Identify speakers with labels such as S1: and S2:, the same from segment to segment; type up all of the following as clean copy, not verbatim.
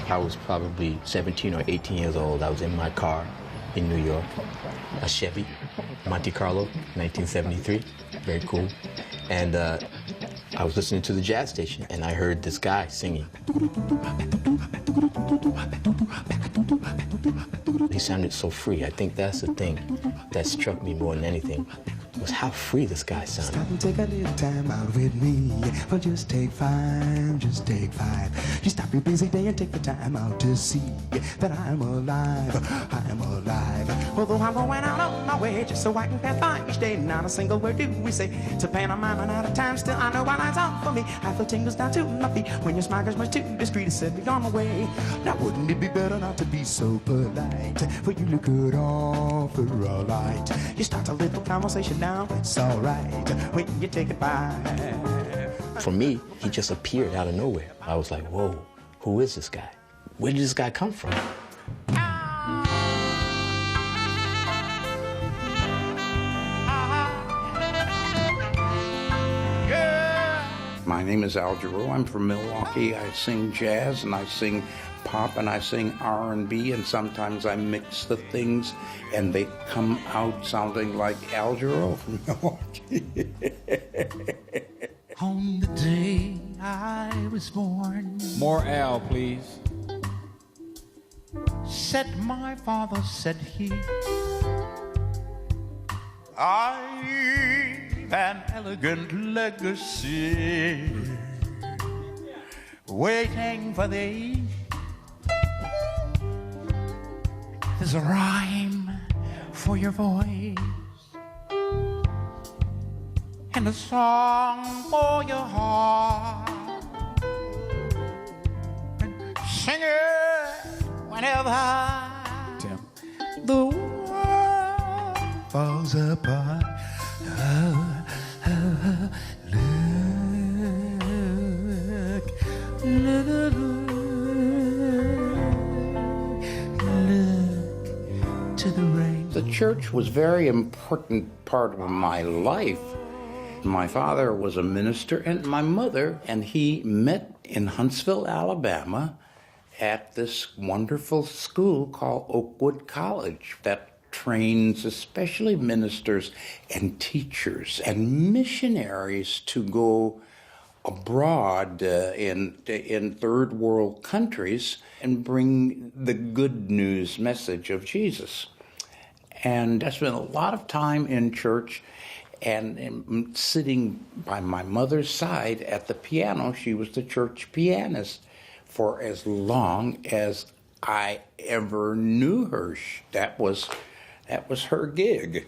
S1: I was probably 17 or 18 years old. I was in my car in New York, a Chevy, Monte Carlo, 1973, very cool. And I was listening to the jazz station, and I heard this guy singing. He sounded so free. I think that's the thing that struck me more than anything, was how free this guy sounded.
S2: Stop and take a little time out with me. Well, just take five, just take five. You stop your busy day and take the time out to see that I'm alive, I'm alive. Although I'm going out on my way just so I can pass by each day. Not a single word do we say to pantomime and out of time. Still, I know why life's out for me. I feel tingles down to my feet when your smile goes much too discreet to set me on my way. Now, wouldn't it be better not to be so polite? For you look good all for all right. You start a little conversation now, it's all right when you take it by.
S1: For me, he just appeared out of nowhere. I was like, whoa, who is this guy? Where did this guy come from?
S3: My name is Jarreau. I'm from Milwaukee. I sing jazz and I sing pop and I sing R&B, and sometimes I mix the things and they come out sounding like Jarreau from Milwaukee.
S4: On the day I was born,
S5: More Al, please.
S4: said my father, said he, I've an elegant legacy waiting for thee. There's a rhyme for your voice and a song for your heart. And sing it whenever
S5: Tim.
S4: the world falls apart. Look to the rain.
S3: The church was a very important part of my life. My father was a minister and my mother, and he met in Huntsville, Alabama at this wonderful school called Oakwood College that trains especially ministers and teachers and missionaries to go abroad in third world countries and bring the good news message of Jesus. And I spent a lot of time in church and sitting by my mother's side at the piano. She was the church pianist for as long as I ever knew her. That was her gig.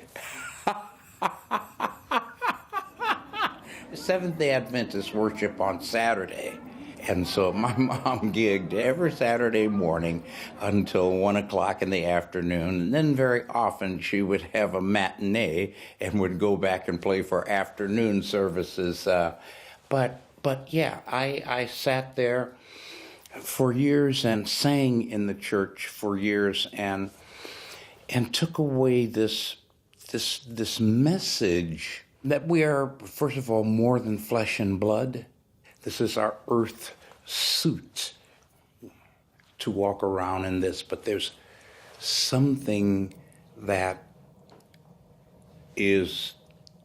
S3: Seventh-day Adventist worship on Saturday. And so my mom gigged every Saturday morning until 1 o'clock in the afternoon. And then very often she would have a matinee and would go back and play for afternoon services. But yeah, I sat there for years and sang in the church for years and took away this message that we are, first of all, more than flesh and blood. This is our earth suit to walk around in this, but there's something that is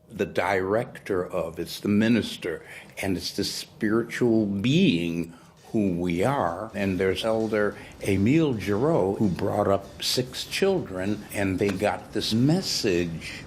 S3: the director of, it's the minister, and it's the spiritual being who we are. And there's Elder Emile Jarreau, who brought up 6 children, and they got this message.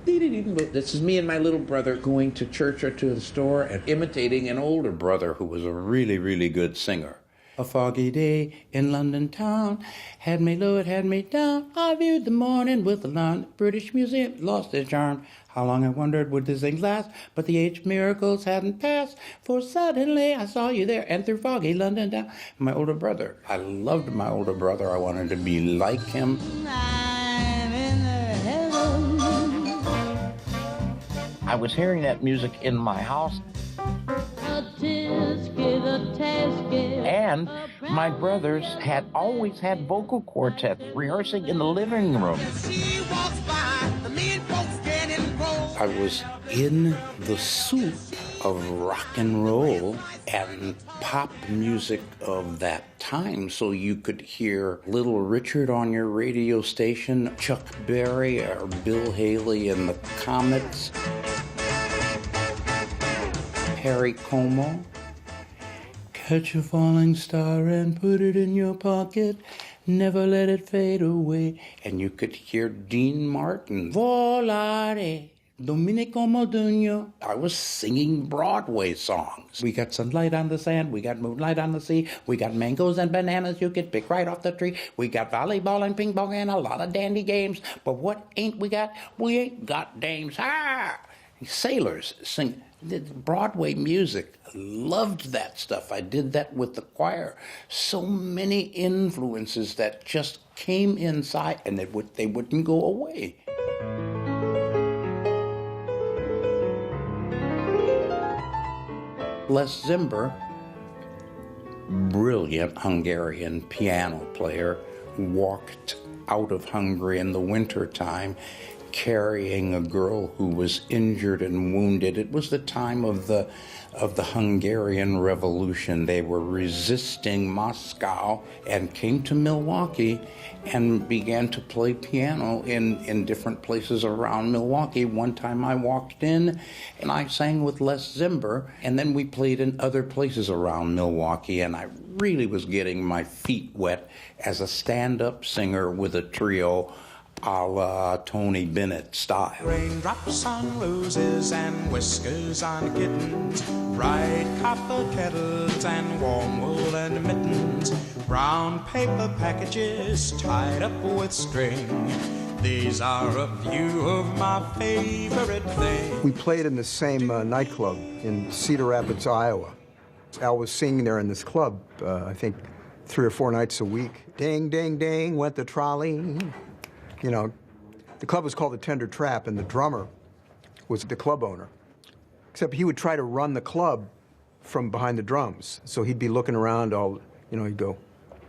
S3: This is me and my little brother going to church or to the store and imitating an older brother who was a really, really good singer. A foggy day in London town had me low, it had me down. I viewed the morning with alarm. The British Museum lost its charm. How long I wondered would this thing last, but the age miracles hadn't passed. For suddenly I saw you there, and through foggy London town. My older brother, I loved my older brother. I wanted to be like him.
S6: I was hearing that music in my house.
S3: And my brothers had always had vocal quartets rehearsing in the living room. I was in the soup of rock and roll and pop music of that time, so you could hear Little Richard on your radio station, Chuck Berry or Bill Haley and the Comets, Perry Como, catch a falling star and put it in your pocket, never let it fade away. And you could hear Dean Martin, Volare, Domenico Modugno. I was singing Broadway songs. We got sunlight on the sand, we got moonlight on the sea, we got mangoes and bananas you could pick right off the tree, we got volleyball and ping pong and a lot of dandy games. But what ain't we got? We ain't got dames. Ah! Sailors sing Broadway music. Loved that stuff. I did that with the choir. So many influences that just came inside, and they wouldn't go away. Les Zimber, brilliant Hungarian piano player, walked out of Hungary in the wintertime carrying a girl who was injured and wounded. It was the time of the Hungarian Revolution. They were resisting Moscow and came to Milwaukee and began to play piano in different places around Milwaukee. One time I walked in and I sang with Les Zimber, and then we played in other places around Milwaukee, and I really was getting my feet wet as a stand-up singer with a trio a la Tony Bennett style.
S2: Raindrops on roses and whiskers on kittens, bright copper kettles and warm woolen mittens, brown paper packages tied up with string. These are a few of my favorite things. We played in the same nightclub in Cedar Rapids, Iowa. Al was singing there in this club, I think 3 or 4 nights a week. Ding, ding, ding, went the trolley. You know, the club was called the Tender Trap, and the drummer was the club owner. Except he would try to run the club from behind the drums. So he'd be looking around all, you know,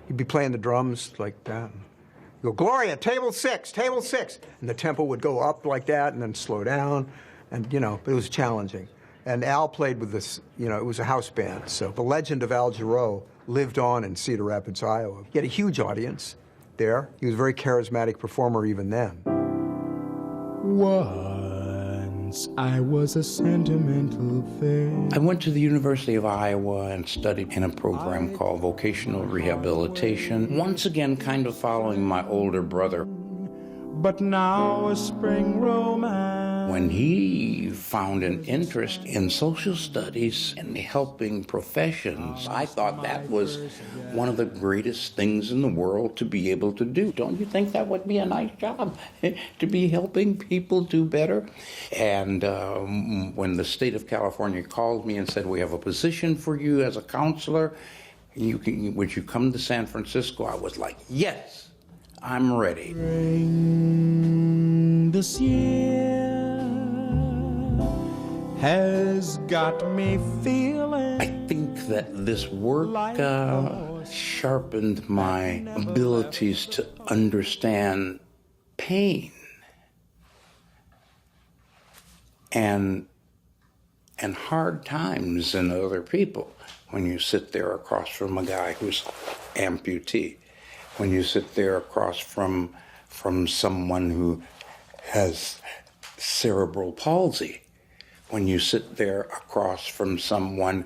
S2: he'd be playing the drums like that. He'd go, Gloria, table 6, table 6. And the tempo would go up like that and then slow down. And, you know, but it was challenging. And Al played with this, you know, it was a house band. So the legend of Al Jarreau lived on in Cedar Rapids, Iowa. He had a huge audience there. He was a very charismatic performer even then. Once I was a sentimental thing.
S3: I went to the University of Iowa and studied in a program called vocational rehabilitation, once again kind of following my older brother.
S2: But now a spring romance.
S3: When he found an interest in social studies and helping professions, I thought that was one of the greatest things in the world to be able to do. Don't you think that would be a nice job, to be helping people do better? And when the state of California called me and said, we have a position for you as a counselor, would you come to San Francisco? I was like, yes, I'm ready.
S2: This year has got me feeling.
S3: I think that this work sharpened my abilities to understand pain and hard times in other people. When you sit there across from a guy who's amputee, when you sit there across from someone who has cerebral palsy, when you sit there across from someone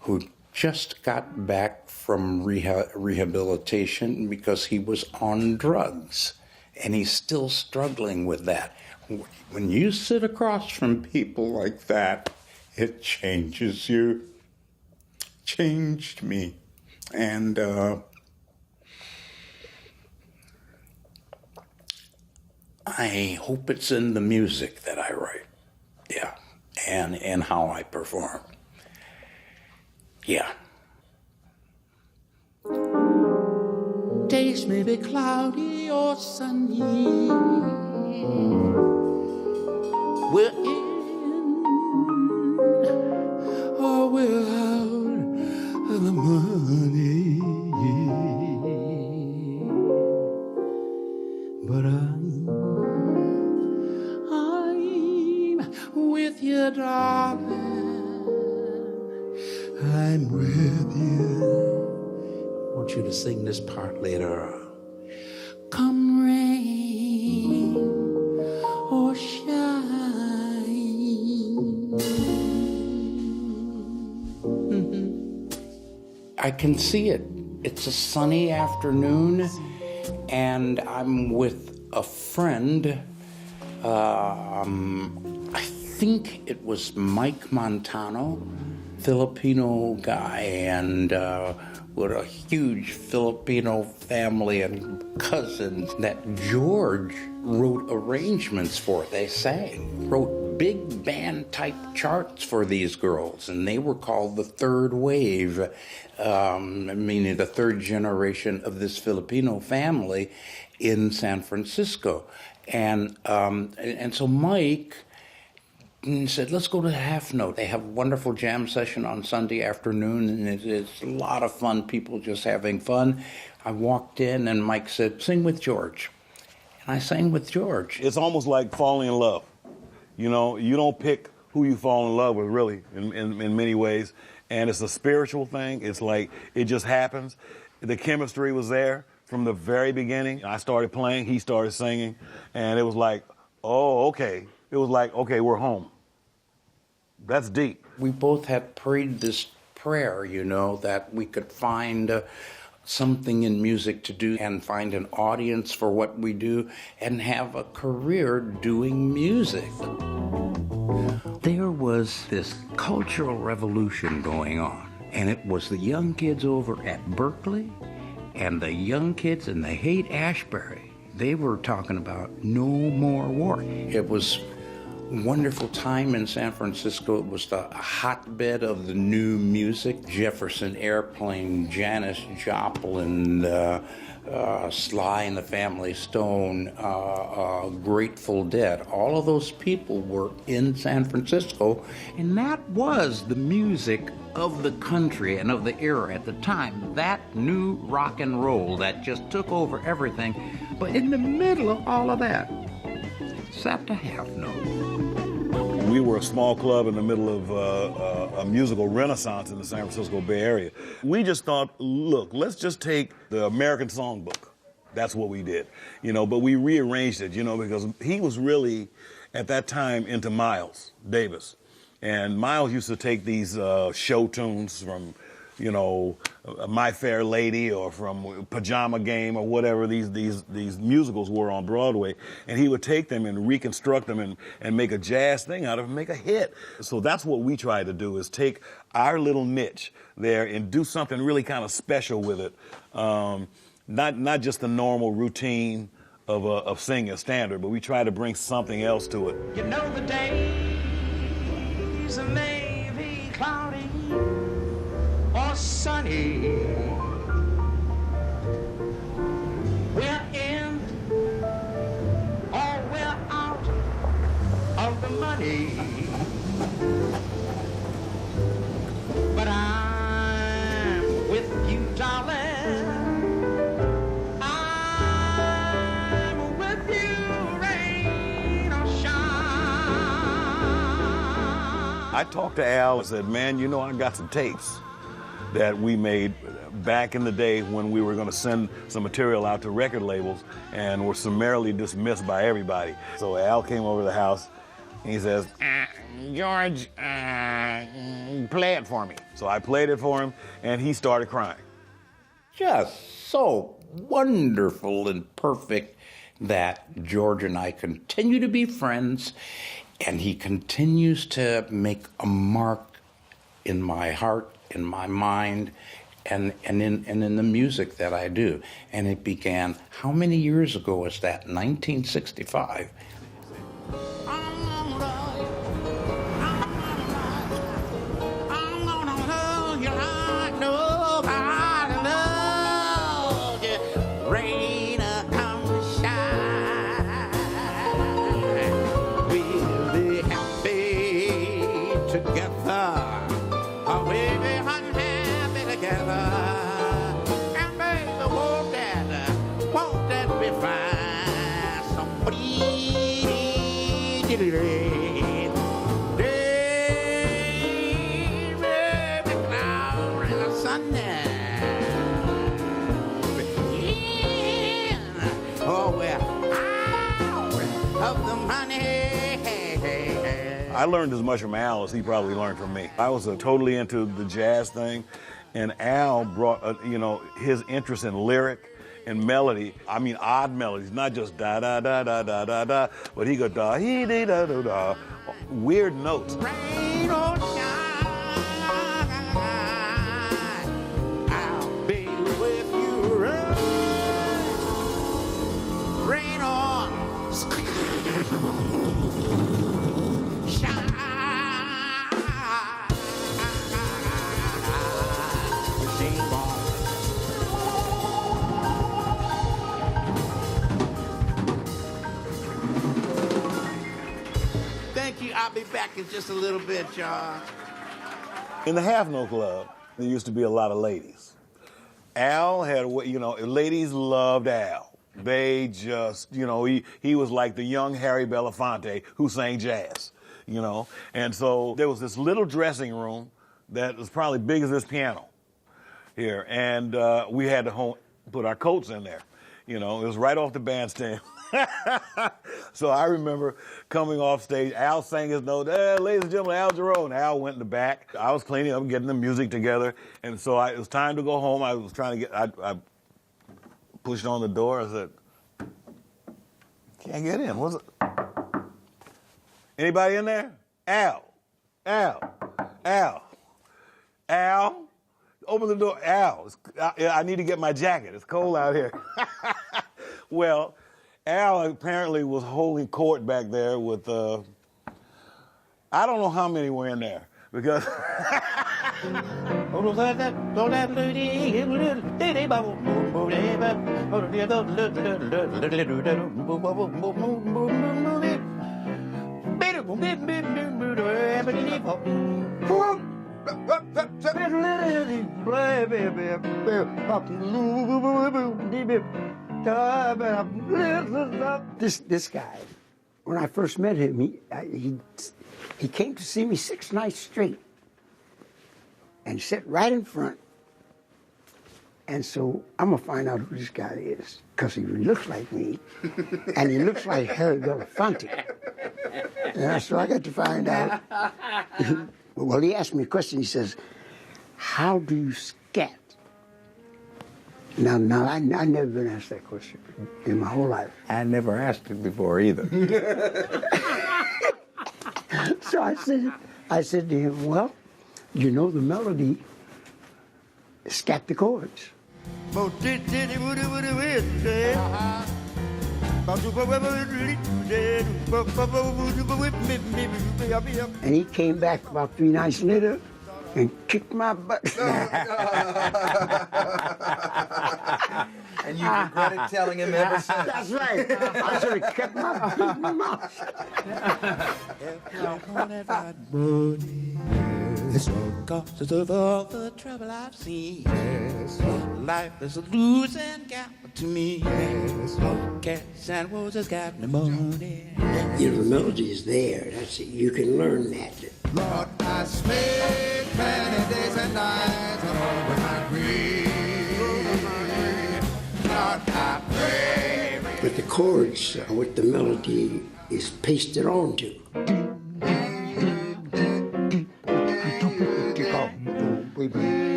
S3: who just got back from rehabilitation because he was on drugs and he's still struggling with that. When you sit across from people like that, it changes you. Changed me. And I hope it's in the music that I write. Yeah. And how I perform. Yeah.
S4: Days may be cloudy or sunny. We're in or we're out.
S3: you to sing this part later on. Come rain or shine. I can see it. It's a sunny afternoon, and I'm with a friend. I think it was Mike Montano, Filipino guy, and with a huge Filipino family and cousins that George wrote arrangements for. They sang, wrote big band type charts for these girls, and they were called the third wave, meaning the third generation of this Filipino family in San Francisco. And so Mike said, let's go to the Half Note. They have a wonderful jam session on Sunday afternoon, and it's a lot of fun, people just having fun. I walked in, and Mike said, sing with George. And I sang with George.
S6: It's almost like falling in love. You know, you don't pick who you fall in love with, really, in many ways. And it's a spiritual thing. It's like it just happens. The chemistry was there from the very beginning. I started playing, he started singing, and it was like, oh, okay. It was like, okay, we're home. That's deep.
S3: We both had prayed this prayer, you know, that we could find something in music to do and find an audience for what we do and have a career doing music. There was this cultural revolution going on, and it was the young kids over at Berkeley and the young kids in the Haight-Ashbury. They were talking about no more war. It was a wonderful time in San Francisco. It was the hotbed of the new music. Jefferson Airplane, Janis Joplin, Sly and the Family Stone, Grateful Dead. All of those people were in San Francisco, and that was the music of the country and of the era at the time. That new rock and roll that just took over everything. But in the middle of all of that sat the Half Note.
S6: We were a small club in the middle of a musical renaissance in the San Francisco Bay Area. We just thought, look, let's just take the American Songbook. That's what we did, you know, but we rearranged it, you know, because he was really, at that time, into Miles Davis. And Miles used to take these show tunes from, you know, My Fair Lady or from Pajama Game or whatever these musicals were on Broadway, and he would take them and reconstruct them and make a jazz thing out of them, make a hit. So that's what we try to do, is take our little niche there and do something really kind of special with it. Not just the normal routine of singing a standard, but we try to bring something else to it.
S4: You know the days may be cloudy or sunny. We're in or we're out of the money. But I'm with you, darling. I'm with you, rain or shine.
S6: I talked to Al and said, man, you know, I got some tapes that we made back in the day when we were going to send some material out to record labels and were summarily dismissed by everybody. So Al came over to the house and he says, George, play it for me. So I played it for him and he started crying.
S3: Just so wonderful and perfect that George and I continue to be friends, and he continues to make a mark in my heart, in my mind, and in the music that I do. And it began, how many years ago was that? 1965.
S6: I learned as much from Al as he probably learned from me. I was totally into the jazz thing, and Al brought, his interest in lyric and melody. I mean, odd melodies, not just da-da-da-da-da-da-da, but he go da-hee-dee-da-da-da, weird notes.
S4: Rain or shine, I'll be with you. Rain on, shine. Sing on. Thank you. I'll be back in just a little bit, y'all.
S6: In the Half Note Club, there used to be a lot of ladies. Al had, ladies loved Al. They just, he was like the young Harry Belafonte who sang jazz, And so there was this little dressing room that was probably big as this piano here. And we had to put our coats in there. It was right off the bandstand. So I remember coming off stage, Al sang his note, ladies and gentlemen, Al Jarreau, and Al went in the back. I was cleaning up, getting the music together, and so it was time to go home. I was trying to I pushed on the door. I said, can't get in. What's it? Anybody in there? Al. Open the door. Al, I need to get my jacket. It's cold out here. Well, Al apparently was holding court back there with, I don't know how many were in there, because...
S7: This guy, when I first met him, he came to see me 6 nights straight, and he sat right in front. And so I'm gonna find out who this guy is, because he looks like me, and he looks like Harry Belafonte. And so I got to find out. Well, he asked me a question. He says, "How do you scat?" Now, I never been asked that question in my whole life.
S3: I never asked it before either.
S7: So I said to him, well, the melody, scat the chords. And he came back about 3 nights later and kicked my butt.
S8: And you regretted telling him ever since.
S7: That's right. I should have kept my mouth shut.
S4: It's all causes of all the trouble I've seen. Life is a losing game to me. Cats and roses got pneumonia.
S7: The melody is there. That's it. You can learn that.
S8: Lord, I spent many days and nights alone with my grief. Lord, I pray.
S7: But the chords are what the melody is pasted onto.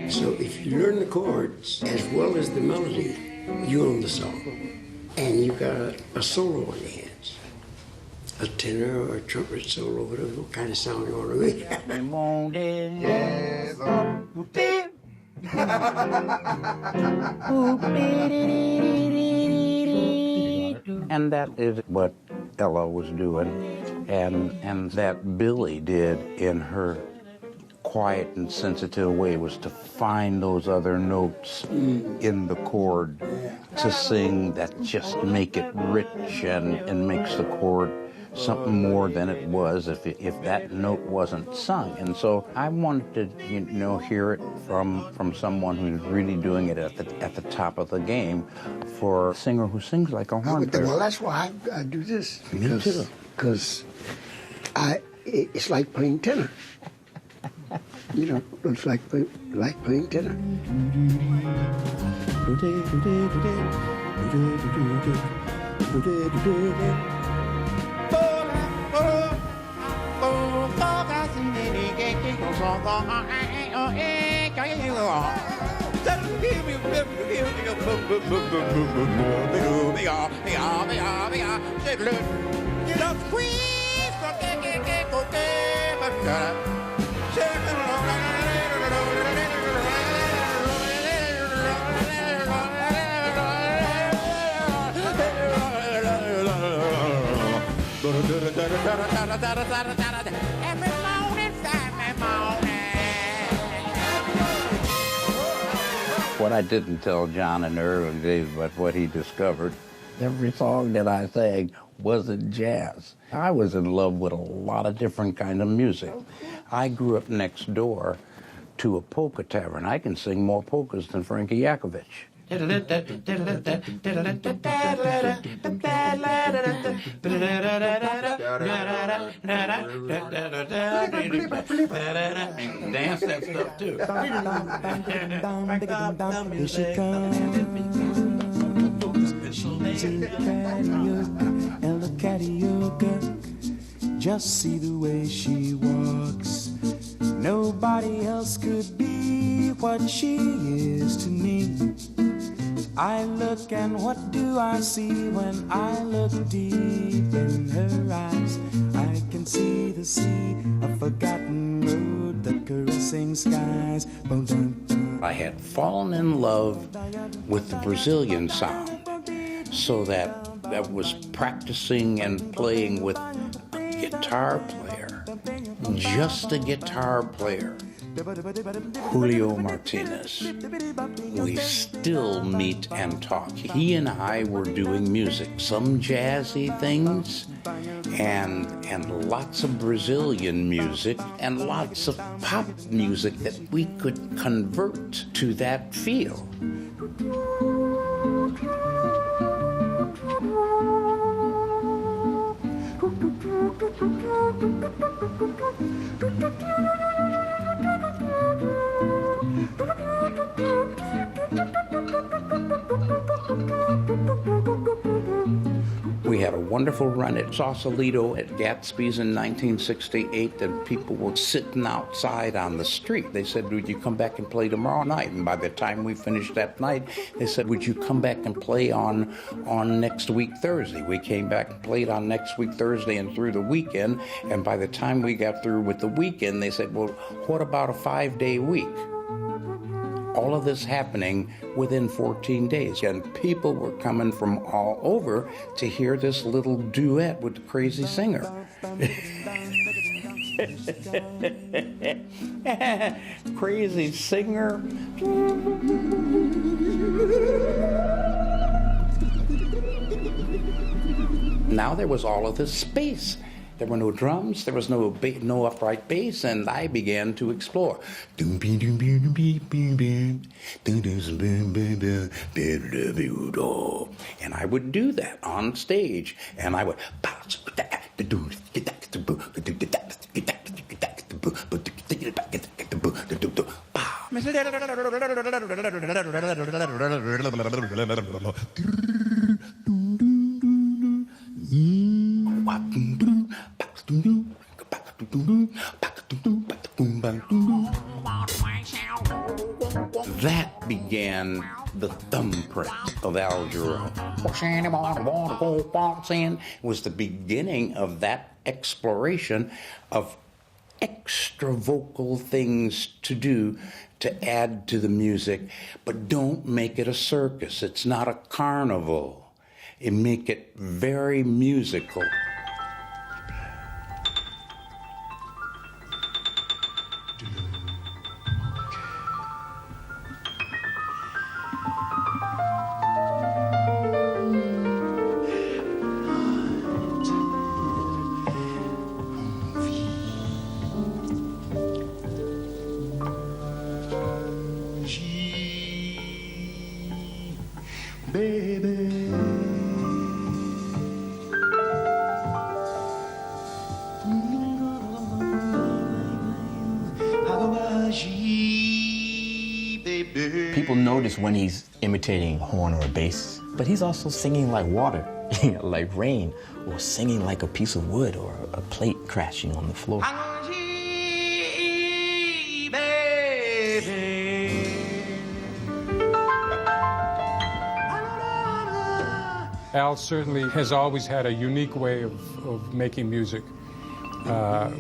S7: So if you learn the chords as well as the melody, you own the song. And you got a solo in your hands. A tenor or a trumpet solo, whatever kind of sound you want to make.
S3: And that is what Ella was doing, and that Billie did in her quiet and sensitive way was to find those other notes in the chord to sing that just make it rich and makes the chord something more than it was if that note wasn't sung. And so I wanted to hear it from someone who's really doing it at the top of the game, for a singer who sings like a horn player.
S7: Well, that's why I do this.
S3: Me too.
S7: Because it's like playing tenor. You know, looks like playing tenor.
S4: Every morning, Saturday morning.
S3: What I didn't tell John in the early days, but what he discovered, every song that I sang wasn't jazz. I was in love with a lot of different kind of music. I grew up next door to a polka tavern. I can sing more polkas than Frankie Yakovich. Dance that stuff too.
S2: Here she comes. She's in karaoke, and the karaoke. Just see the way she walks. Nobody else could be what she is to me. I look and what do I see when I look deep in her eyes? I can see the sea, a forgotten road, the caressing skies. Boom, boom, boom.
S3: I had fallen in love with the Brazilian sound, so that I was practicing and playing with a guitar player, just a guitar player, Julio Martinez. We still meet and talk. He and I were doing music, some jazzy things, and lots of Brazilian music, and lots of pop music that we could convert to that feel. We had a wonderful run at Sausalito at Gatsby's in 1968, and people were sitting outside on the street. They said, would you come back and play tomorrow night? And by the time we finished that night, they said, would you come back and play on next week Thursday? We came back and played on next week Thursday and through the weekend, and by the time we got through with the weekend, they said, well, what about a 5-day week? All of this happening within 14 days. And people were coming from all over to hear this little duet with the crazy singer. Crazy singer. Now there was all of this space. There were no drums, there was no upright bass, and I began to explore. And I would do that on stage, and I would... That began the thumbprint of Al Jarreau. Was the beginning of that exploration of extra vocal things to do to add to the music, but don't make it a circus. It's not a carnival. And make it very musical.
S1: people notice when he's imitating a horn or a bass, but he's also singing like water, like rain, or singing like a piece of wood or a plate crashing on the floor.
S9: Al certainly has always had a unique way of making music,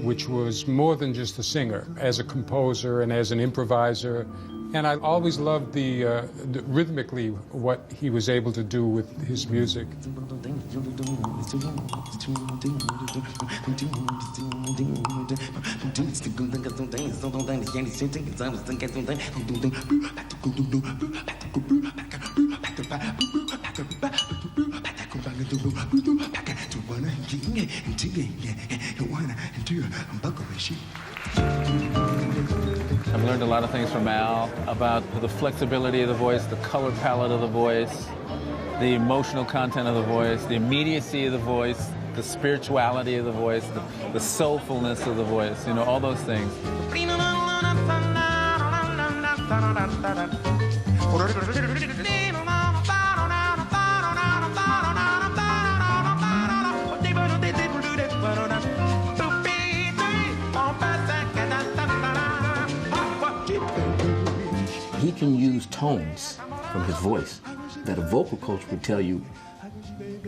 S9: which was more than just a singer, as a composer and as an improviser. And I always loved the rhythmically what he was able to do with his music.
S5: I've learned a lot of things from Al about the flexibility of the voice, the color palette of the voice, the emotional content of the voice, the immediacy of the voice, the spirituality of the voice, the soulfulness of the voice, you know, all those things.
S1: He can use tones from his voice that a vocal coach would tell you,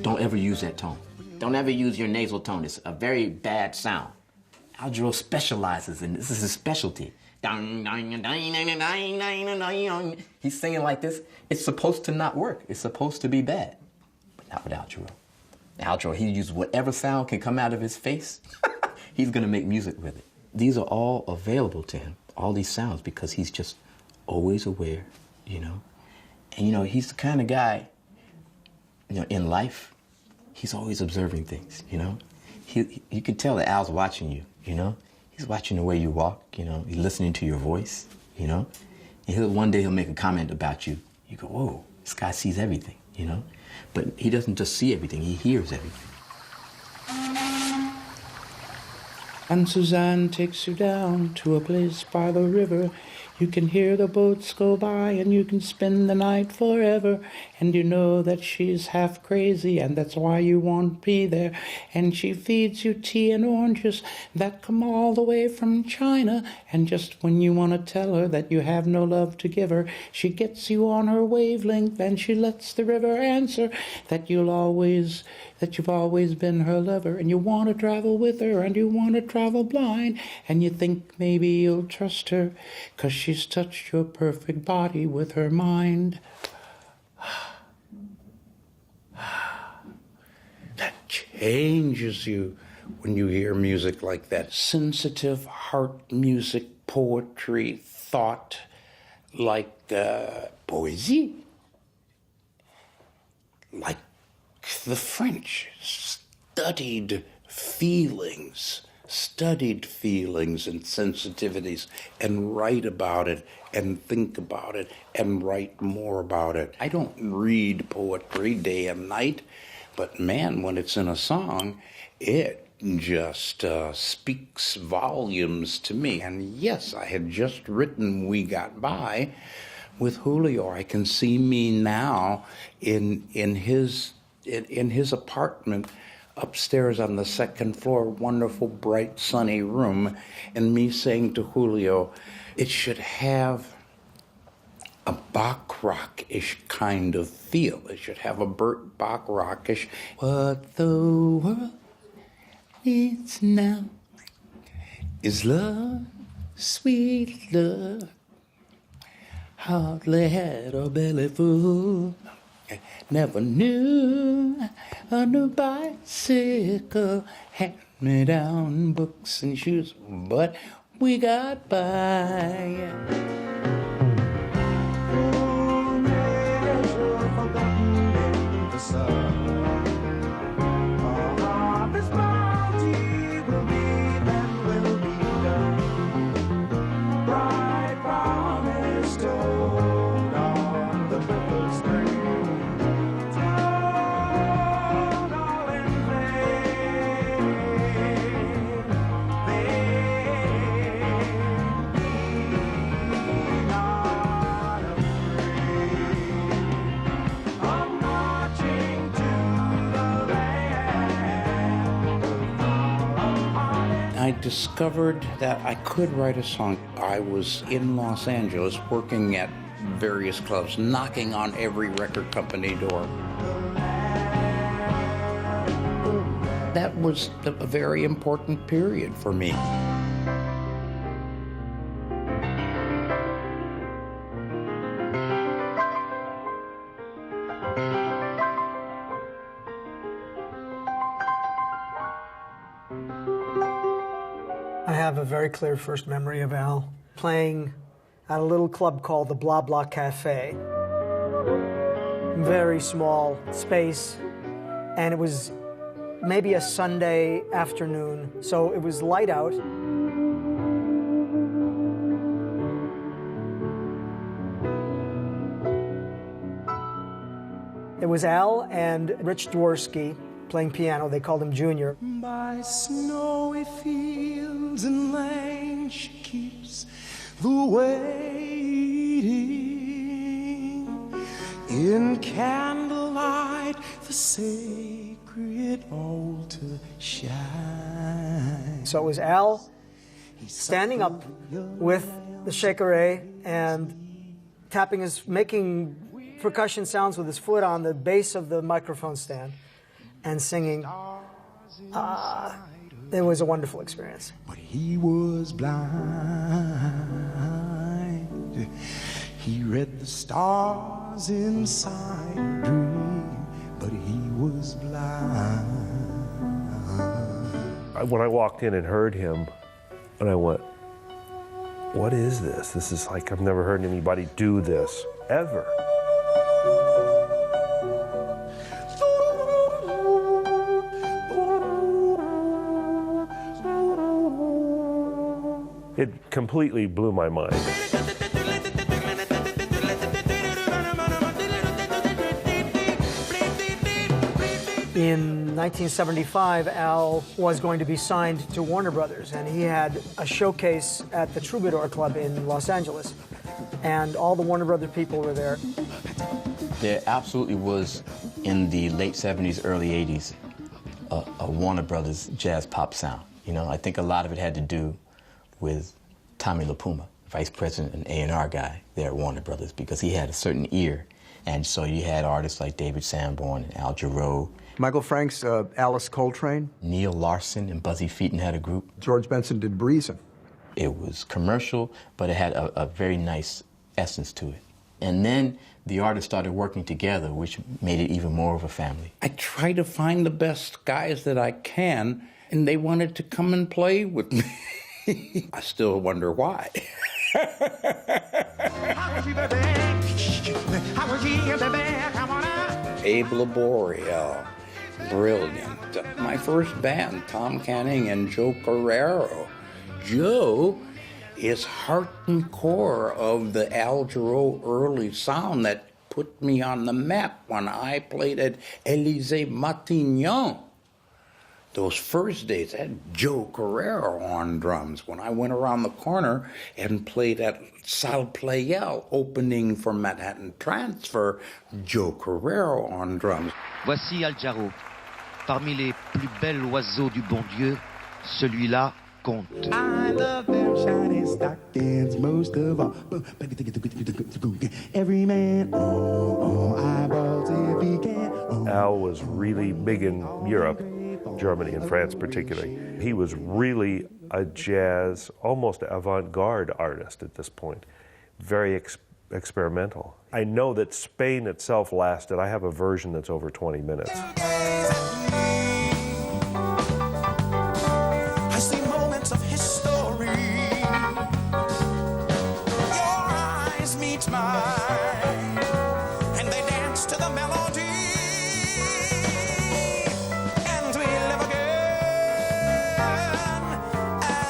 S1: don't ever use that tone. Don't ever use your nasal tone. It's a very bad sound. Al Jarreau specializes in this. This is his specialty. He's singing like this. It's supposed to not work. It's supposed to be bad. But not with Al Jarreau. Al Jarreau, he uses whatever sound can come out of his face. He's going to make music with it. These are all available to him, all these sounds, because he's just always aware, you know. And, you know, he's the kind of guy, you know, in life, he's always observing things, you know. You can tell that Al's watching you, you know. He's watching the way you walk, you know. He's listening to your voice, you know. And one day he'll make a comment about you. You go, whoa, this guy sees everything, you know. But he doesn't just see everything, he hears everything.
S3: And Suzanne takes you down to a place by the river. You can hear the boats go by and you can spend the night forever. And you know that she's half crazy and that's why you won't be there. And she feeds you tea and oranges that come all the way from China. And just when you want to tell her that you have no love to give her, she gets you on her wavelength and she lets the river answer that you've always been her lover. And you want to travel with her and you want to travel blind. And you think maybe you'll trust her 'cause she's touched your perfect body with her mind. That changes you when you hear music like that. Sensitive heart music, poetry, thought, like poesy. Like the French, studied feelings and sensitivities, and write about it and think about it and write more about it. I don't read poetry day and night, but man, when it's in a song, it just speaks volumes to me. And yes, I had just written We Got By with Julio. I can see me now in his apartment upstairs on the second floor, wonderful, bright, sunny room, and me saying to Julio, it should have a Bach rock-ish kind of feel. It should have a Burt Bach rock-ish. What the world needs now is love, sweet love. Hardly had a belly full. Never knew a new bicycle, hand-me-down books and shoes, but we got by. I discovered that I could write a song. I was in Los Angeles working at various clubs, knocking on every record company door. That was a very important period for me.
S10: I have a very clear first memory of Al playing at a little club called the Blah Blah Cafe. Very small space, and it was maybe a Sunday afternoon, so it was light out. It was Al and Rich Dworsky playing piano. They called him Junior.
S2: By snowy fields and lanes she keeps the waiting. In candlelight the sacred altar shines.
S10: So it was Al standing up with the shakeré and making percussion sounds with his foot on the base of the microphone stand and singing. It was a wonderful experience.
S2: But he was blind. He read the stars inside a dream, but he was blind.
S11: When I walked in and heard him, and I went, what is this? This is like, I've never heard anybody do this, ever. It completely blew my mind.
S10: In 1975, Al was going to be signed to Warner Brothers, and he had a showcase at the Troubadour Club in Los Angeles, and all the Warner Brothers people were there.
S1: There absolutely was, in the late 70s, early 80s, a Warner Brothers jazz pop sound. You know, I think a lot of it had to do with Tommy LaPuma, vice president and A&R guy there at Warner Brothers, because he had a certain ear. And so you had artists like David Sanborn and Al Jarreau.
S12: Michael Franks, Alice Coltrane.
S1: Neil Larson and Buzzy Featon had a group.
S12: George Benson did Breezin'.
S1: It was commercial, but it had a very nice essence to it. And then the artists started working together, which made it even more of a family.
S3: I try to find the best guys that I can, and they wanted to come and play with me. I still wonder why. Abe Laboriel, brilliant. My first band, Tom Canning and Joe Carrero. Joe is heart and core of the Al Jarreau early sound that put me on the map when I played at Élysée Matignon. Those first days, I had Joe Carrero on drums. When I went around the corner and played at Salle Pleyel, opening for Manhattan Transfer, Joe Carrero on drums.
S13: Voici Al Jarreau. Parmi les plus belles oiseaux du bon Dieu, celui-là compte.
S2: I love them shiny stockings most of all. Every man on eyeballs if he can.
S11: Al was really big in Europe, Germany and France particularly. He was really a jazz, almost avant-garde artist at this point. Very experimental. I know that Spain itself lasted, I have a version that's over 20 minutes.
S2: I see moments of history. Your eyes meet mine, and they dance to the melody. And we live again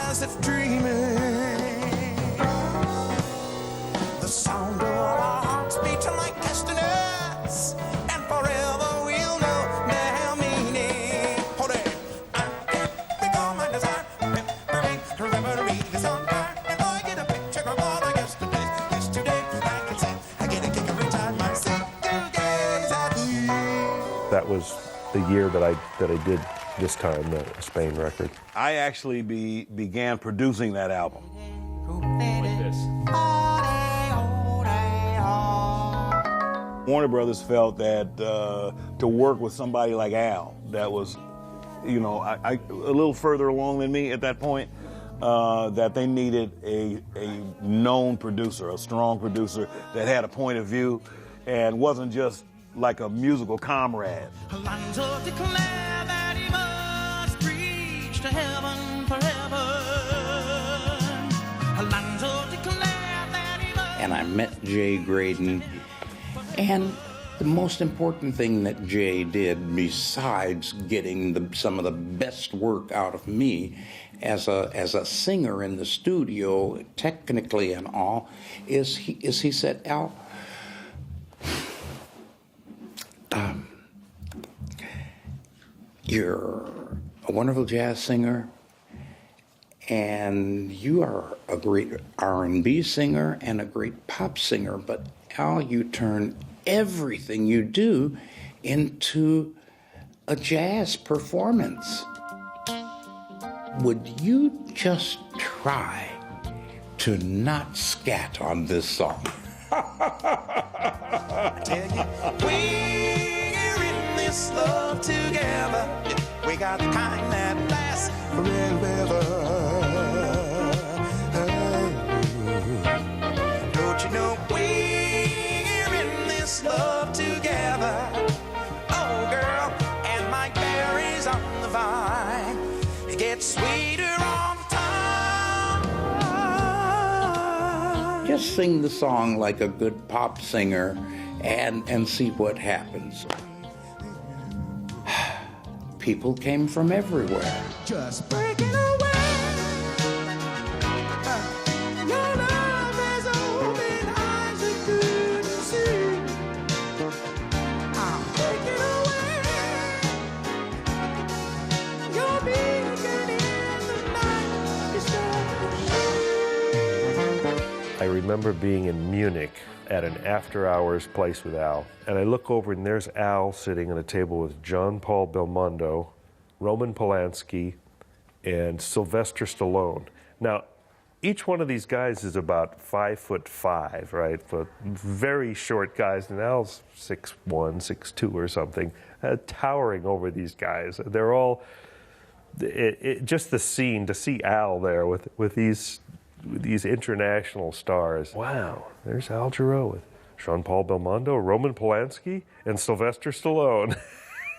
S2: as if dreaming. The sound of our hearts beating like castanets, and forever we'll know their meaning. Hold it. I can't recall my desire. Remember me this song. And I get a picture of all I yesterday. Yesterday, I can say I get a kick every time I sing.
S11: That was the year that I did this time, the Spain record.
S6: I actually began producing that album. Like this. Warner Brothers felt that to work with somebody like Al, that was, you know, a little further along than me at that point, that they needed a known producer, a strong producer that had a point of view and wasn't just like a musical comrade.
S4: Alonzo declared that he must reach to heaven forever. Alonzo declared that he must...
S3: And I met Jay Graydon, and the most important thing that Jay did, besides getting some of the best work out of me as a singer in the studio, technically and all, is he said, Al, you're a wonderful jazz singer, and you are a great R&B singer and a great pop singer, but Al, you turn everything you do into a jazz performance. Would you just try to not scat on this song?
S4: I tell you, we're in this love together. We got the kind that lasts forever. Don't you know we're in this love together? Oh, girl, and my berries on the vine. It gets sweeter all the time.
S3: Just sing the song like a good pop singer and see what happens. People came from everywhere.
S4: Just breaking away. Your love has opened eyes that couldn't see. I'm breaking away. Your beacon in the night is
S11: I remember being in Munich at an after-hours place with Al, and I look over and there's Al sitting at a table with John Paul Belmondo, Roman Polanski, and Sylvester Stallone. Now, each one of these guys is about 5'5", right? But very short guys, and Al's 6'1", 6'2", or something, towering over these guys. They're all, just the scene to see Al there with these international stars. Wow, there's Al Jarreau with Jean-Paul Belmondo, Roman Polanski, and Sylvester Stallone.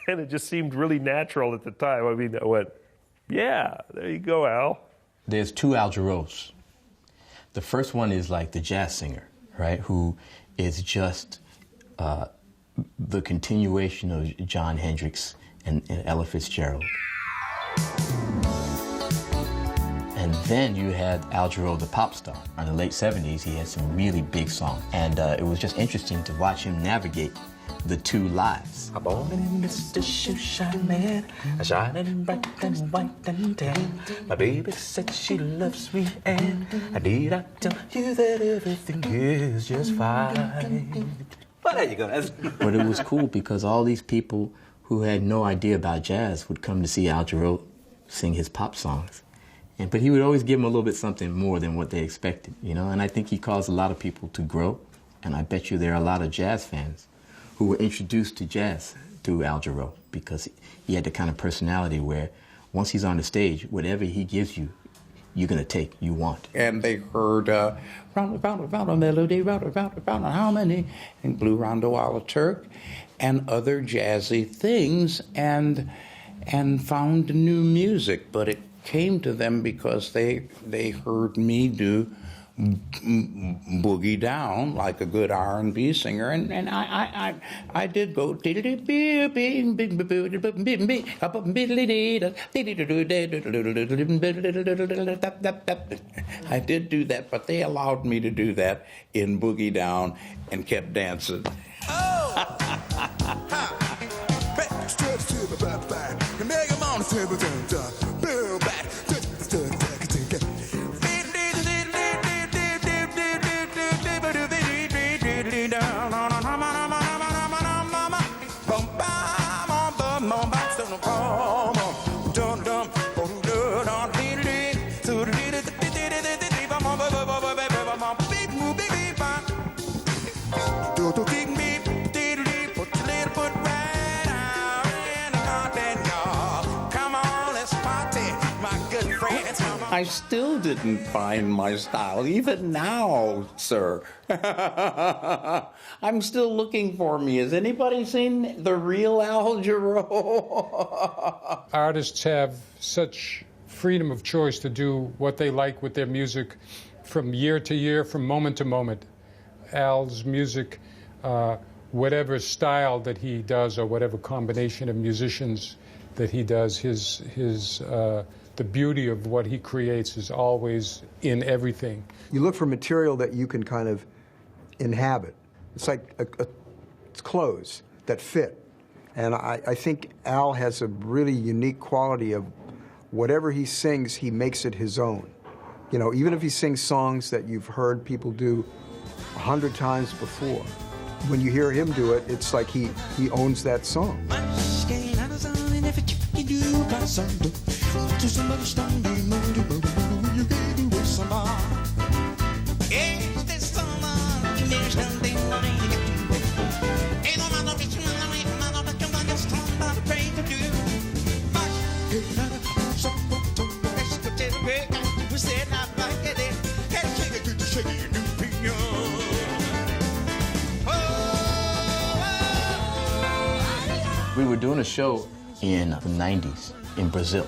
S11: And it just seemed really natural at the time. I mean, I went, yeah, there you go, Al.
S1: There's two Al Jarreaus. The first one is like the jazz singer, right, who is just the continuation of John Hendricks and Ella Fitzgerald. And then you had Al Jarreau, the pop star. In the late 70s, he had some really big songs. And it was just interesting to watch him navigate the two lives.
S4: I'm born in Mr. Shoeshine Man, shining bright and white and tan. My baby said she loves me, and I need not tell you that everything is just fine. Well, there you go.
S1: But it was cool because all these people who had no idea about jazz would come to see Al Jarreau sing his pop songs. But he would always give them a little bit something more than what they expected, you know? And I think he caused a lot of people to grow. And I bet you there are a lot of jazz fans who were introduced to jazz through Al Jarreau because he had the kind of personality where once he's on the stage, whatever he gives you, you're going to take, you want.
S3: And they heard round a melody, round a harmony, and Blue Rondo a la Turk, and other jazzy things, and found new music. But it came to them because they heard me do boogie down like a good R&B singer, and I did go. I did do that, but they allowed me to do that in boogie down and kept dancing. I still didn't find my style, even now, sir. I'm still looking for me. Has anybody seen the real Al Jarreau?
S9: Artists have such freedom of choice to do what they like with their music from year to year, from moment to moment. Al's music, whatever style that he does or whatever combination of musicians that he does, the beauty of what he creates is always in everything.
S12: You look for material that you can kind of inhabit. It's like it's clothes that fit. And I think Al has a really unique quality of whatever he sings, he makes it his own. You know, even if he sings songs that you've heard people do 100 times before, when you hear him do it, it's like he owns that song.
S1: We were doing a show in the 90s in Brazil,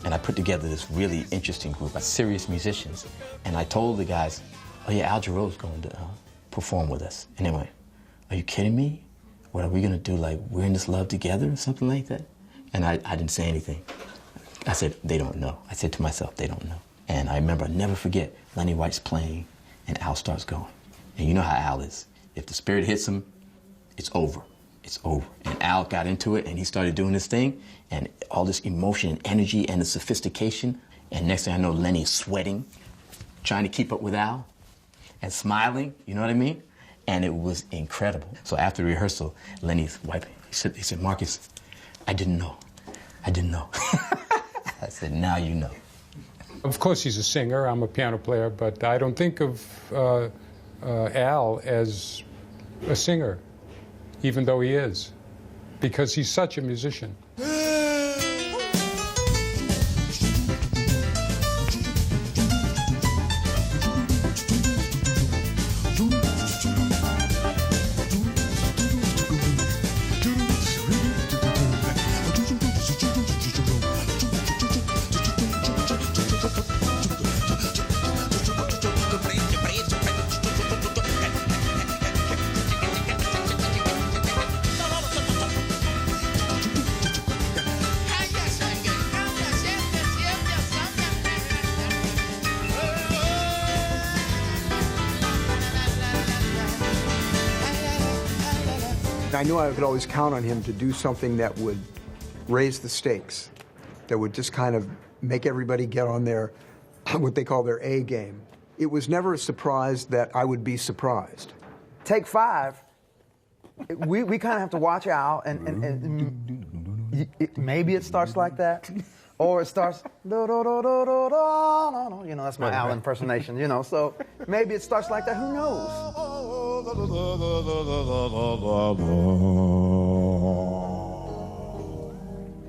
S1: and I put together this really interesting group of serious musicians, and I told the guys, oh yeah, Al Jarreau's going to perform with us. And they went, are you kidding me? What are we going to do, like We're in This Love Together or something like that? And I didn't say anything. I said, they don't know. I said to myself, they don't know. And I remember, I'll never forget, Lenny White's playing, and Al starts going. And you know how Al is. If the spirit hits him, it's over. It's over. And Al got into it, and he started doing this thing, and all this emotion and energy and the sophistication. And next thing I know, Lenny's sweating, trying to keep up with Al, and smiling, you know what I mean? And it was incredible. So after rehearsal, Lenny's wiping. He said, Marcus, I didn't know. I didn't know. I said, now you know.
S9: Of course he's a singer, I'm a piano player, but I don't think of Al as a singer, even though he is, because he's such a musician.
S12: I knew I could always count on him to do something that would raise the stakes, that would just kind of make everybody get on their, what they call their A game. It was never a surprise that I would be surprised.
S14: Take 5, we kind of have to watch out, and maybe it starts like that, or it starts, you know, that's my Al impersonation, you know, so maybe it starts like that, who knows?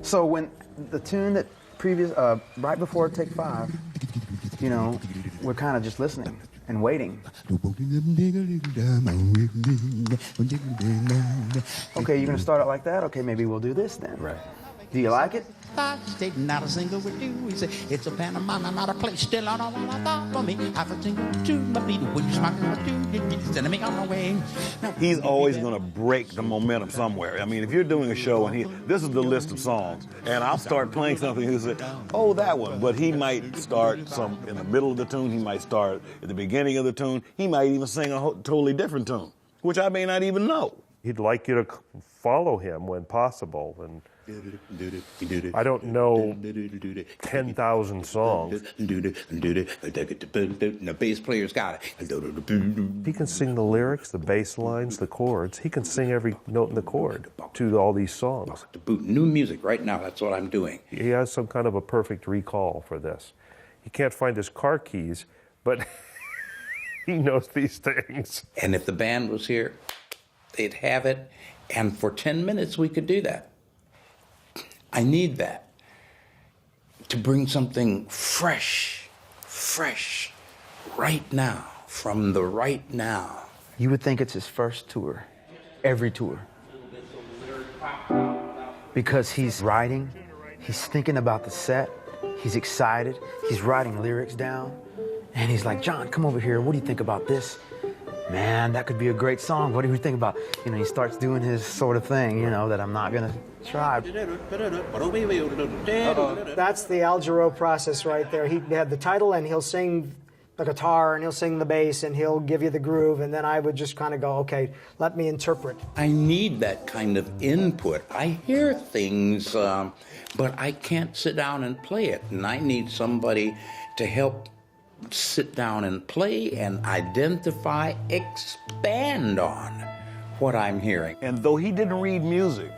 S14: So when the tune that right before Take 5, you know, we're kind of just listening and waiting. Okay, you're gonna start out like that? Okay, maybe we'll do this then.
S1: Right.
S14: Do you like it?
S15: Not a single with you. He said, it's a Panama, not a place. Still on all I thought for me. I've a single to my people. When you smoking what you sending me on my way.
S6: He's always going to break the momentum somewhere. I mean, if you're doing a show and this is the list of songs, and I'll start playing something, he'll say, oh, that one. But he might start in the middle of the tune. He might start at the beginning of the tune. He might even sing a totally different tune, which I may not even know.
S11: He'd like you to follow him when possible, and I don't know 10,000 songs.
S3: The bass player's got it.
S11: He can sing the lyrics, the bass lines, the chords. He can sing every note in the chord to all these songs.
S3: New music right now, that's what I'm doing.
S11: He has some kind of a perfect recall for this. He can't find his car keys, but he knows these things.
S3: And if the band was here, they'd have it, and for 10 minutes we could do that. I need that. to bring something fresh, right now, from the right now.
S14: You would think it's his first tour, every tour. Because he's writing, he's thinking about the set, he's excited, he's writing lyrics down, and he's like, John, come over here, what do you think about this? Man, that could be a great song. What do you think about? You know, he starts doing his sort of thing, you know, that I'm not gonna try.
S10: That's the Al Jarreau process right there. He had the title and he'll sing the guitar and he'll sing the bass and he'll give you the groove, and then I would just kind of go, okay, let me interpret.
S3: I need that kind of input. I hear things, but I can't sit down and play it, and I need somebody to help sit down and play and identify, expand on what I'm hearing.
S6: And though he didn't read music,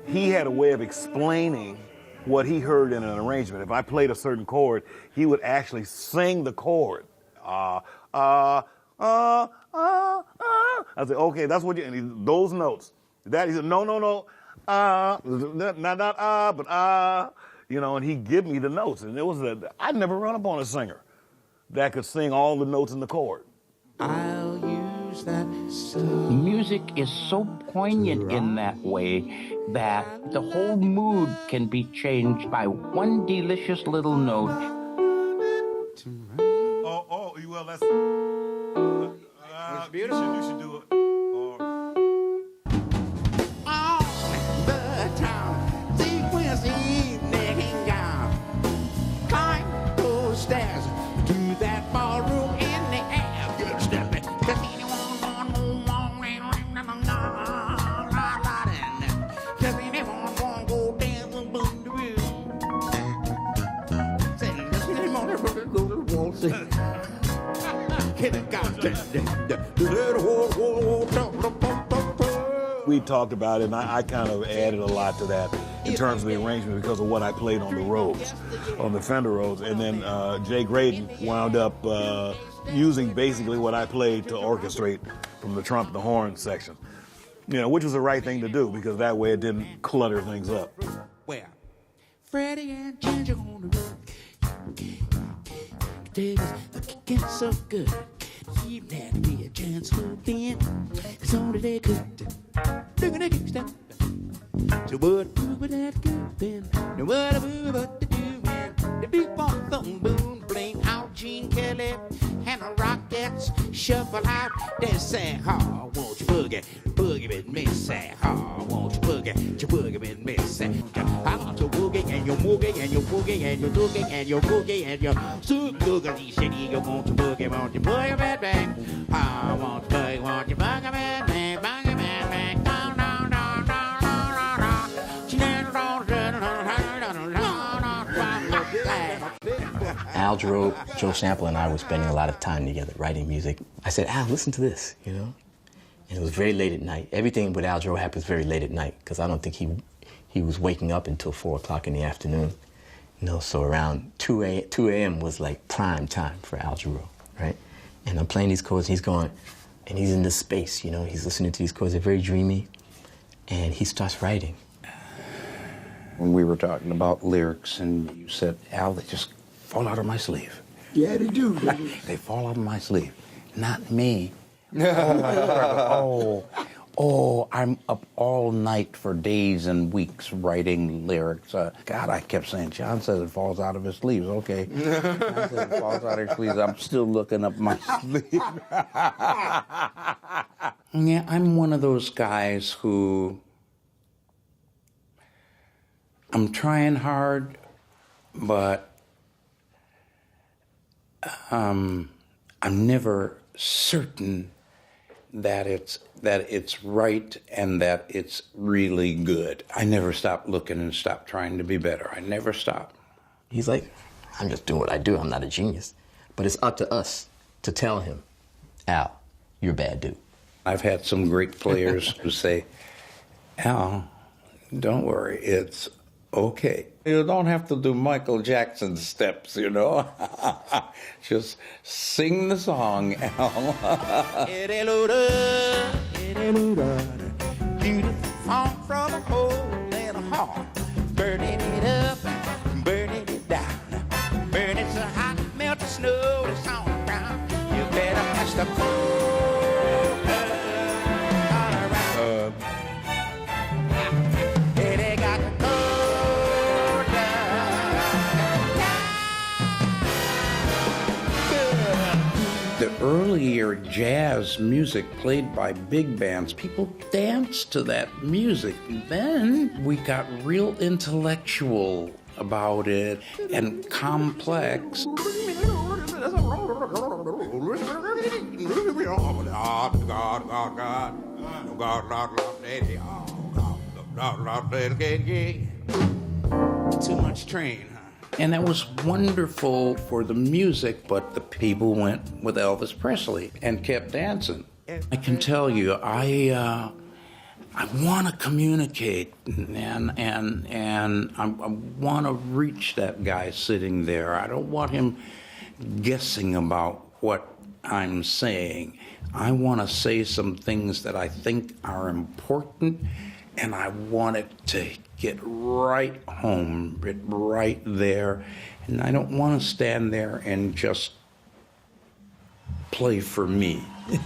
S6: he had a way of explaining what he heard in an arrangement. If I played a certain chord, he would actually sing the chord. I said, okay, that's what you, and those notes. That, he said, no, not but you know, and he'd give me the notes. And it was I'd never run up on a singer that could sing all the notes in the chord.
S3: I'll use that song. Music is so poignant in that way that the whole mood can be changed by one delicious little note.
S6: Well, that's
S15: beautiful.
S6: You should do it. We talked about it, and I kind of added a lot to that in terms of the arrangement because of what I played on the Rhodes, on the Fender Rhodes. And then Jay Graydon wound up using basically what I played to orchestrate from the trumpet, the horn section, you know, which was the right thing to do because that way it didn't clutter things up.
S15: Where? Freddie and Ginger on the road. Davis kicking so good. Keep that to be a chance to be in. Cause only they could. Look at the step. So what do with that good then? No what do but to do when the big ball thumb boom bling out Gene Kelly and the Rockets shuffle out. They say, oh, won't you boogie, boogie with me? Say, oh, won't you boogie with me? Say, I want to boogie and your moogie and your boogie and your doogie and your boogie and your soup boogie. He said, you want to boogie, won't you boogie, bad bang? I want to boogie, won't you boogie, bad bang, boogie, bad bang, down, down, down, down, down, down.
S1: Al Jarreau, Joe Sample, and I were spending a lot of time together writing music. I said, Al, listen to this, you know? And it was very late at night. Everything with Al Jarreau happens very late at night because I don't think he was waking up until 4 o'clock in the afternoon. You know, so around 2 a.m. was like prime time for Al Jarreau, right? And I'm playing these chords, and he's going, and he's in this space, you know? He's listening to these chords, they're very dreamy, and he starts writing.
S3: When we were talking about lyrics, and you said, Al, they just fall out of my sleeve.
S7: Yeah, they do.
S3: They fall out of my sleeve. Not me. I'm up all night for days and weeks writing lyrics. God, I kept saying, John says it falls out of his sleeves. Okay. John says it falls out of his sleeves. I'm still looking up my sleeve. Yeah, I'm one of those guys who I'm trying hard, but I'm never certain that it's right and that it's really good. I never stop looking and stop trying to be better. I never stop.
S1: He's like, I'm just doing what I do. I'm not a genius. But it's up to us to tell him, Al, you're a bad dude.
S3: I've had some great players who say, Al, don't worry, it's okay. You don't have to do Michael Jackson steps, you know. Just sing the song, Al. Beautiful song from a hole in a heart. Burning it up, burning it The earlier jazz music played by big bands, people danced to that music. Then we got real intellectual about it and complex.
S8: Too much train, huh?
S3: And that was wonderful for the music, but the people went with Elvis Presley and kept dancing. I can tell you, I want to communicate, and I want to reach that guy sitting there. I don't want him guessing about what I'm saying. I want to say some things that I think are important, and I want it to get right home, right there. And I don't want to stand there and just play for me.
S1: He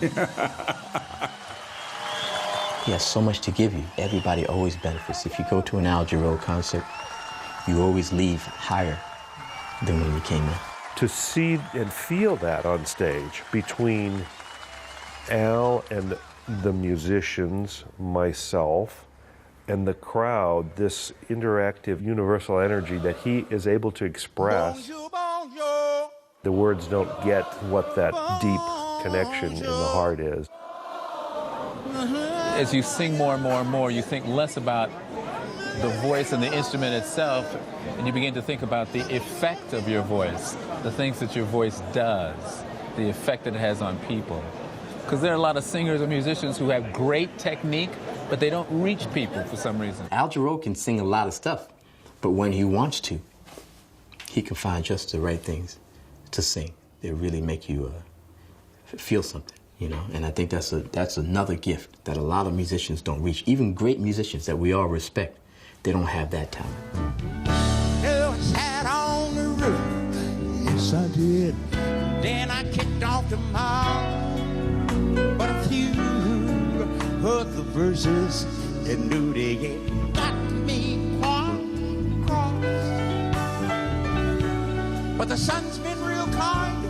S1: has so much to give you. Everybody always benefits. If you go to an Al Jarreau concert, you always leave higher than when you came in.
S11: To see and feel that on stage between Al and the musicians, myself, and the crowd, this interactive, universal energy that he is able to express, the words don't get what that deep connection in the heart is.
S5: As you sing more and more and more, you think less about the voice and the instrument itself, and you begin to think about the effect of your voice, the things that your voice does, the effect that it has on people. Because there are a lot of singers and musicians who have great technique, but they don't reach people for some reason.
S1: Al Jarreau can sing a lot of stuff, but when he wants to, he can find just the right things to sing that really make you feel something, you know? And I think that's another gift that a lot of musicians don't reach. Even great musicians that we all respect, they don't have that talent.
S8: I sat on the roof, yes I did. Then I kicked off the mouth, but a few heard the verses and knew they had got me quite cross. But the sun's been real kind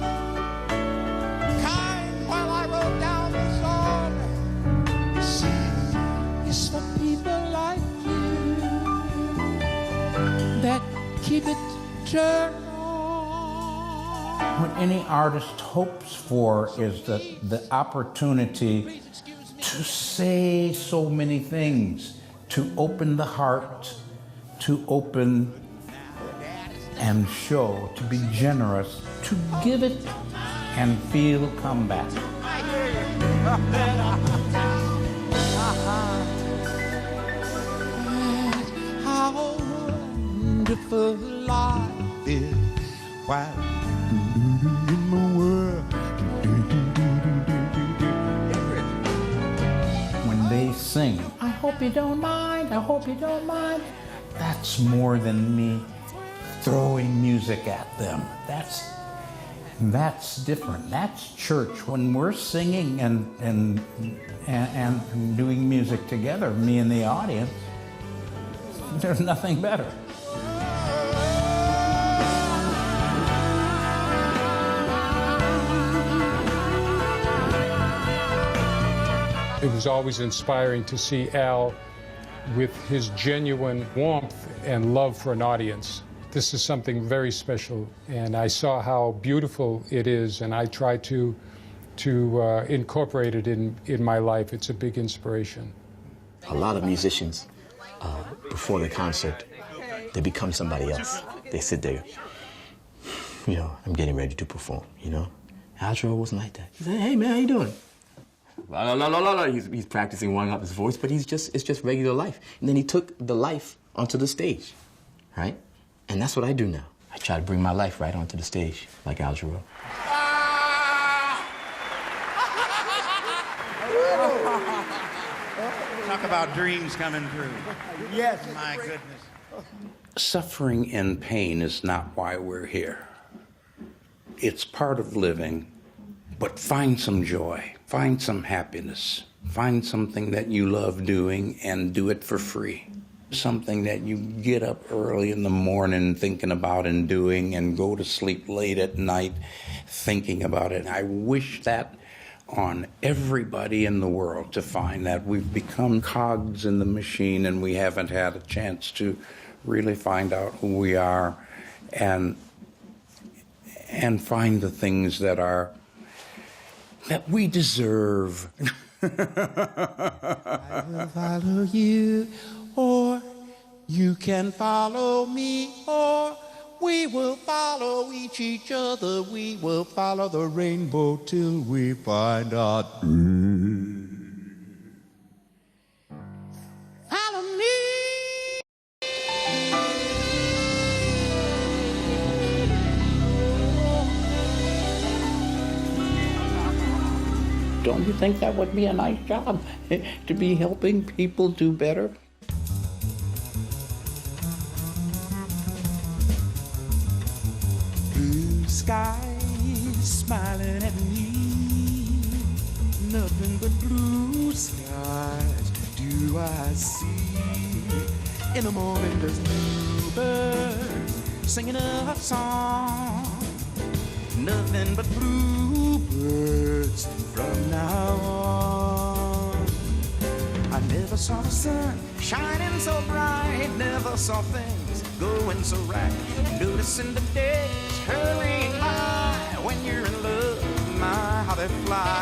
S8: while I wrote down the song. See, it's for people like you that keep it turned on.
S16: What any artist hopes for is the opportunity to say so many things, to open the heart, to open and show, to be generous, to give it and feel come back.
S8: How wonderful life is while in the world.
S16: When they sing, I hope you don't mind, I hope you don't mind, that's more than me throwing music at them. That's different. That's church. When we're singing and doing music together, me and the audience, there's nothing better.
S9: It was always inspiring to see Al with his genuine warmth and love for an audience. This is something very special, and I saw how beautiful it is, and I try to incorporate it in my life. It's a big inspiration.
S1: A lot of musicians, before the concert, they become somebody else. They sit there, you know, I'm getting ready to perform, you know? Al Jarreau wasn't like that. He said, hey man, how you doing? La, la, la, la, la. He's practicing warming up his voice, but it's just regular life. And then he took the life onto the stage, right? And that's what I do now. I try to bring my life right onto the stage, like Al Jarreau.
S8: Talk about dreams coming true. Yes, my goodness.
S3: Suffering and pain is not why we're here. It's part of living, but find some joy, find some happiness, find something that you love doing and do it for free. something that you get up early in the morning thinking about and doing and go to sleep late at night thinking about it. I wish that on everybody in the world, to find that we've become cogs in the machine and we haven't had a chance to really find out who we are and find the things that we deserve.
S8: I will follow you, or you can follow me, or we will follow each other. We will follow the rainbow till we find out. Follow me.
S3: Don't you think that would be a nice job, to be helping people do better?
S8: Blue skies smiling at me, nothing but blue skies do I see. In the morning there's bluebirds singing a song, nothing but bluebirds from now on. I never saw the sun shining so bright, never saw things going so right. Noticing the days hurrying by when you're in love, my how they fly.